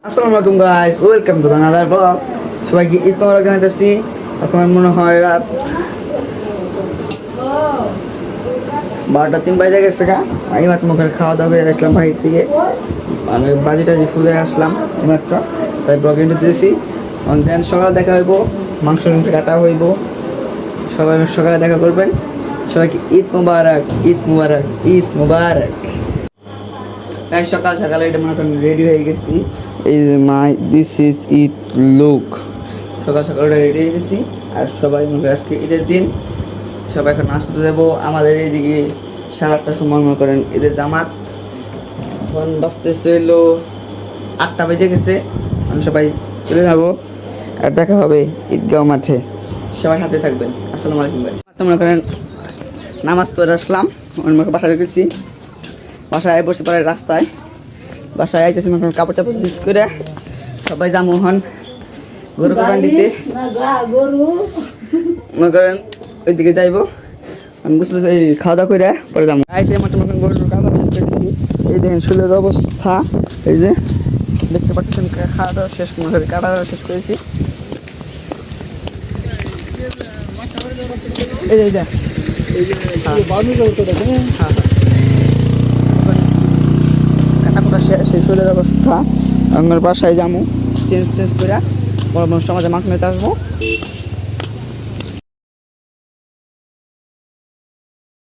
আসসালামু আলাইকুম guys, welcome to another blog. সবাইকে ঈদ মোবারক জানাইতেছি। এখন মনে হয় রাত 12টা 3 বাজে গেছে গা। আমি মাত্র মুখের খাওয়া দাওয়া করে আসলাম বাহির থেকে, মানে বাজি টাজি ফুলে আসলাম মাত্র, তাই ব্লগ ইন্টু দিয়েছি। দেন সকালে দেখা হইব, মাংস কাটা হইব, সবাই সকালে দেখা করবেন। সবাইকে ঈদ মুবারক, ঈদ মুবারক, ঈদ মুবারক। তাই সকাল সকালে এটা মনে করেন রেডি হয়ে গেছি। এই যে মাই দিস ইজ ঈদ লুক। সকাল সকাল রেডি হয়ে গেছি। আর সবাই মনে করেন আজকে ঈদের দিন, সবাই এখন নাস্তা দেবো। আমাদের এইদিকে 8:30টার সময় মনে করেন ঈদের জামাত। এখন বাজতেছে হলো 8টা বেজে গেছে। আমি সবাই চলে যাবো, আর দেখা হবে ঈদগাঁও মাঠে। সবাই সাথে থাকবেন। আসসালামু আলাইকুম ভাই। মনে করেন নামাজ পড়ে আসলাম, অন্য বাসায় রেখেছি। বাসায় বসে পড়ে রাস্তায়, বাসায় আইতেছি মনে করেন কাপড় চাপড় ইউজ করে সবাই যাবো হন গরু কোরবান দিতে। মনে করেন ওইদিকে যাইবো, আমি বুঝলো এই খাওয়া দাওয়া করে পরে যাবো। আইসে মনে করেন গরুর কাপড় শেষ করেছি। এই দেখেন শুলের অবস্থা, এই যে দেখতে পাচ্ছেন। খাওয়া দাওয়া শেষ, মনে করি কাটা দাওয়া শেষ করেছি। এই যে কাটাকুটা শেষ, সুদের অবস্থা। আমার বাসায় যাবো চেঞ্জ করে বড় সমাজে মাছ নিতে আসবো।